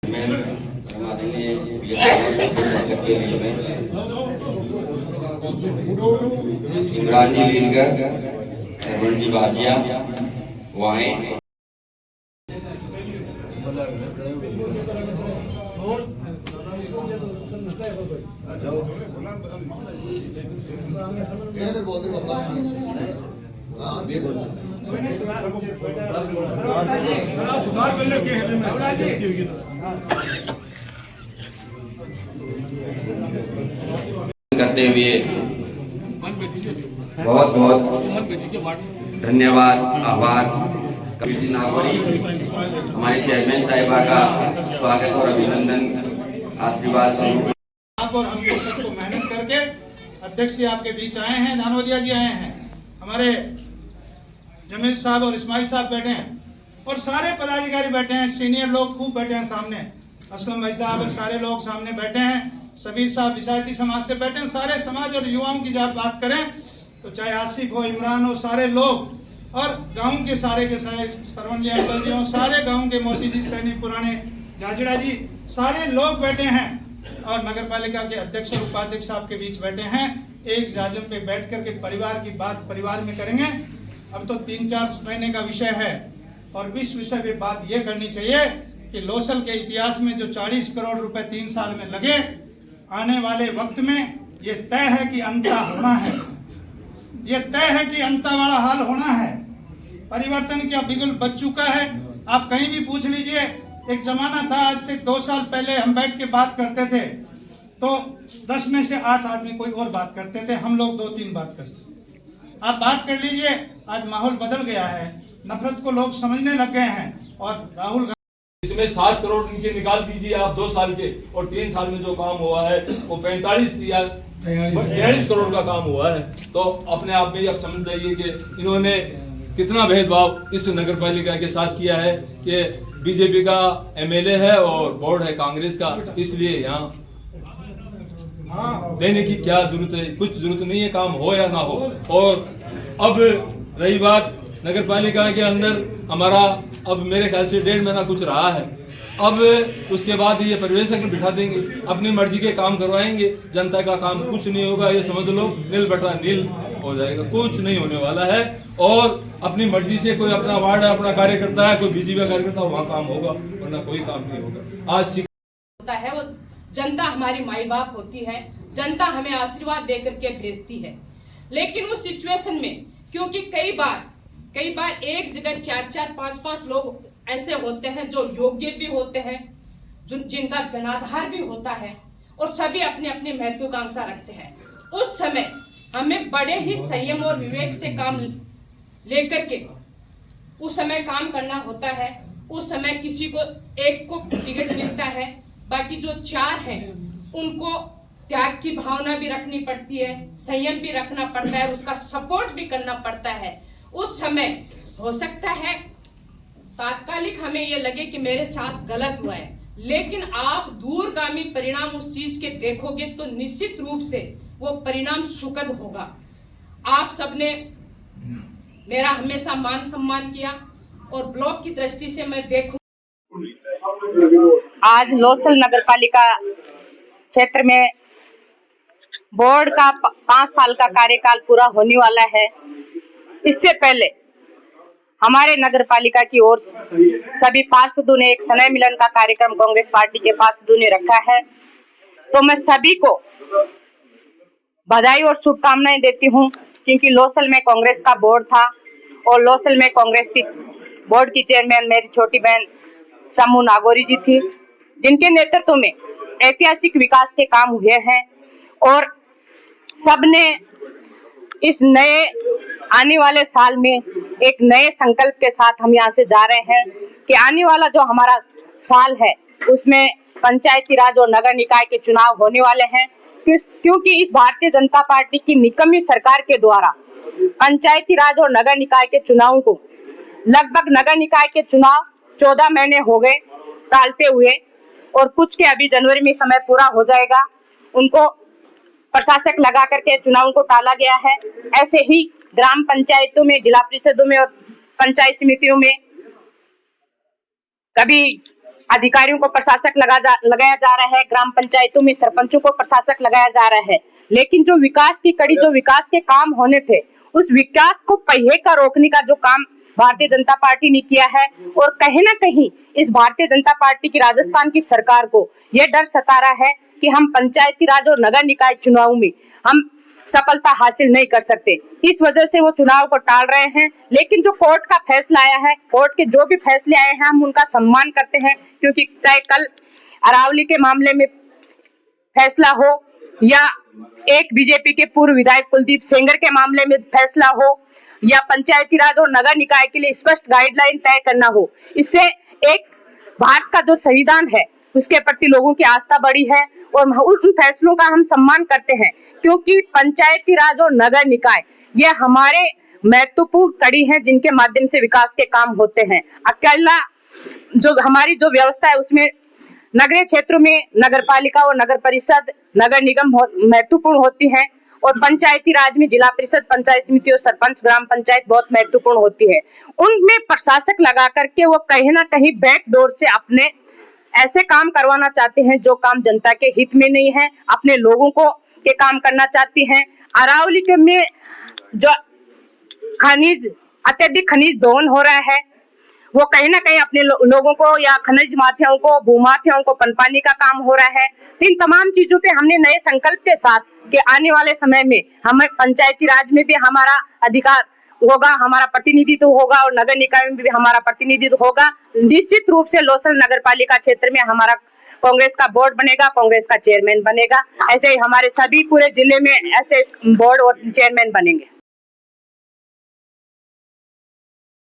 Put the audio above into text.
इमरान जी लीलकर, अरविंद जी बाजिया, वाएं। करते हुए बहुत बहुत धन्यवाद, आभार। कबीर जी नागौरी हमारे चेयरमैन साहिबा का स्वागत और अभिनंदन आशीर्वाद स्वरूप। आप और हम सबको मेहनत करके अध्यक्ष जी आपके बीच आए हैं, धानोदिया जी आए हैं, हमारे जमील साहब और इस्माइल साहब बैठे हैं और सारे पदाधिकारी बैठे हैं, सीनियर लोग खूब बैठे हैं सामने, असलम भाई साहब और सारे लोग सामने बैठे हैं, सबीर साहब विसायती समाज से बैठे हैं। सारे समाज और युवाओं की जब बात करें तो चाहे आसिफ हो, इमरान हो, सारे लोग और गांव के सारे के सारे सरवण जी, अंकल जी हो, सारे गांव के मोती जी, सैनी, पुराने जाजड़ा जी, सारे लोग बैठे हैं और नगर पालिका के अध्यक्ष और उपाध्यक्ष साहब के बीच बैठे हैं। एक जाजम पे बैठ करके परिवार की बात परिवार में करेंगे। अब तो 3-4 महीने का विषय है और इस विषय पे बात ये करनी चाहिए कि लोसल के इतिहास में जो 40 करोड़ रुपए 3 साल में लगे, आने वाले वक्त में ये तय है कि अंता होना है, ये तय है कि अंता वाला हाल होना है। परिवर्तन क्या बिल्कुल बच चुका है। आप कहीं भी पूछ लीजिए, एक जमाना था आज से 2 साल पहले हम बैठ के बात करते थे तो 10 में से 8 आदमी कोई और बात करते थे, हम लोग 2-3 बात करते थे। आप बात कर लीजिए, आज माहौल बदल गया है, नफरत को लोग समझने लग गए हैं और राहुल गांधी इसमें 7 करोड़ इनके निकाल दीजिए आप 2 साल के, और 3 साल में जो काम हुआ है वो 45 या 42 करोड़ का काम हुआ है। तो अपने आप में आप समझ जाइए कि इन्होंने कितना भेदभाव इस नगर पालिका के साथ किया है कि बीजेपी का एमएलए है और बोर्ड है कांग्रेस का, इसलिए यहाँ देने की क्या जरूरत है, कुछ जरूरत नहीं है, काम हो या ना हो। और अब रही बात नगर पालिका के अंदर हमारा, अब मेरे ख्याल से 1.5 महीना कुछ रहा है, अब उसके बाद ये पर्यवेक्षक बिठा देंगे, अपनी मर्जी के काम करवाएंगे, जनता का काम कुछ नहीं होगा, ये समझ लो नील बटा नील हो जाएगा, कुछ नहीं होने वाला है। और अपनी मर्जी से कोई अपना वार्ड है, अपना कार्य करता है, कोई बीजेपी का कार्यकर्ता, वहाँ काम होगा, वरना कोई काम नहीं होगा। आज होता है वो जनता हमारी माई बाप होती है, जनता हमें आशीर्वाद दे करके भेजती है। लेकिन उस सिचुएशन में क्योंकि कई बार एक जगह 4-4, 5-5 लोग ऐसे होते हैं जो योग्य भी होते हैं, जिनका जनाधार भी होता है और सभी अपने अपने महत्वाकांक्षा रखते हैं। उस समय हमें बड़े ही संयम और विवेक से काम लेकर के उस समय काम करना होता है। उस समय किसी को एक को टिकट मिलता है, बाकी जो 4 हैं उनको त्याग की भावना भी रखनी पड़ती है, संयम भी रखना पड़ता है, उसका सपोर्ट भी करना पड़ता है। उस समय हो सकता है तात्कालिक हमें ये लगे कि मेरे साथ गलत हुआ है, लेकिन आप दूरगामी परिणाम उस चीज के देखोगे तो निश्चित रूप से वो परिणाम सुखद होगा। आप सबने मेरा हमेशा मान सम्मान किया और ब्लॉक की दृष्टि से मैं देखूं, आज लोसल नगर पालिका क्षेत्र में बोर्ड का 5 साल का कार्यकाल पूरा होने वाला है। इससे पहले हमारे नगर पालिका की ओर सभी पार्षदों ने एक स्नेह मिलन का कार्यक्रम कांग्रेस पार्टी के पार्षदों ने रखा है, तो मैं सभी को बधाई और शुभकामनाएं देती हूं, क्योंकि लोसल में कांग्रेस का बोर्ड था और लोसल में कांग्रेस की बोर्ड की चेयरमैन मेरी छोटी बहन समूह नागौरी जी थी, जिनके नेतृत्व में ऐतिहासिक विकास के काम हुए हैं। और सबने इस नए आने वाले साल में एक नए संकल्प के साथ हम यहाँ से जा रहे हैं कि आने वाला जो हमारा साल है उसमें पंचायती राज और नगर निकाय के चुनाव होने वाले हैं, क्योंकि इस भारतीय जनता पार्टी की निकम्मी सरकार के द्वारा पंचायती राज और नगर निकाय के चुनावों को लगभग नगर निकाय के चुनाव 14 महीने हो गए टालते हुए, और कुछ के अभी जनवरी में समय पूरा हो जाएगा, उनको प्रशासक लगा करके चुनाव को टाला गया है। ऐसे ही ग्राम पंचायतों में, जिला परिषदों में और पंचायत समितियों में कभी अधिकारियों को प्रशासक लगाया जा रहा है, ग्राम पंचायतों में सरपंचों को प्रशासक लगाया जा रहा है, लेकिन जो विकास की कड़ी, जो विकास के काम होने थे, उस विकास को पहिए का रोकने का जो काम भारतीय जनता पार्टी ने किया है। और कहीं ना कहीं इस भारतीय जनता पार्टी की राजस्थान की सरकार को यह डर सता रहा है कि हम पंचायती राज और नगर निकाय चुनाव में हम सफलता हासिल नहीं कर सकते। इस वजह से वो चुनाव को टाल रहे हैं। लेकिन जो कोर्ट का फैसला आया है, कोर्ट के जो भी फैसले आए हैं, हम उनका सम्मान करते हैं, क्योंकि चाहे कल अरावली के मामले में फैसला हो या एक बीजेपी के पूर्व विधायक कुलदीप सेंगर के मामले में फैसला हो या पंचायती राज और नगर निकाय के लिए स्पष्ट गाइडलाइन तय करना हो, इससे एक भारत का जो संविधान है उसके प्रति लोगों की आस्था बढ़ी है और उन फैसलों का हम सम्मान करते हैं, क्योंकि पंचायती राज और नगर निकाय ये हमारे महत्वपूर्ण कड़ी हैं जिनके माध्यम से विकास के काम होते हैं। अकेला जो हमारी जो व्यवस्था है उसमें नगरीय क्षेत्रों में नगर पालिका और नगर परिषद, नगर निगम बहुत महत्वपूर्ण होती हैं और पंचायती राज में जिला परिषद, पंचायत समिति और सरपंच, ग्राम पंचायत बहुत महत्वपूर्ण होती है। उनमें प्रशासक लगा करके वो कहीं ना कहीं बैक डोर से अपने ऐसे काम करवाना चाहते हैं जो काम जनता के हित में नहीं है, अपने लोगों को के काम करना चाहती हैं। अरावली के में जो अत्यधिक खनिज दोहन हो रहा है, वो कहीं ना कहीं अपने लोगों को या खनिज माफियाओं को, भूमाफियाओं को पनपाने का काम हो रहा है। तो इन तमाम चीजों पे हमने नए संकल्प के साथ कि आने वाले समय में हमें पंचायती राज में भी हमारा अधिकार होगा, हमारा प्रतिनिधित्व होगा और नगर निकाय में भी हमारा प्रतिनिधित्व होगा। निश्चित रूप से लोसर नगर पालिका क्षेत्र में हमारा कांग्रेस का बोर्ड बनेगा, कांग्रेस का चेयरमैन बनेगा। ऐसे ही हमारे सभी पूरे जिले में ऐसे बोर्ड और चेयरमैन बनेंगे।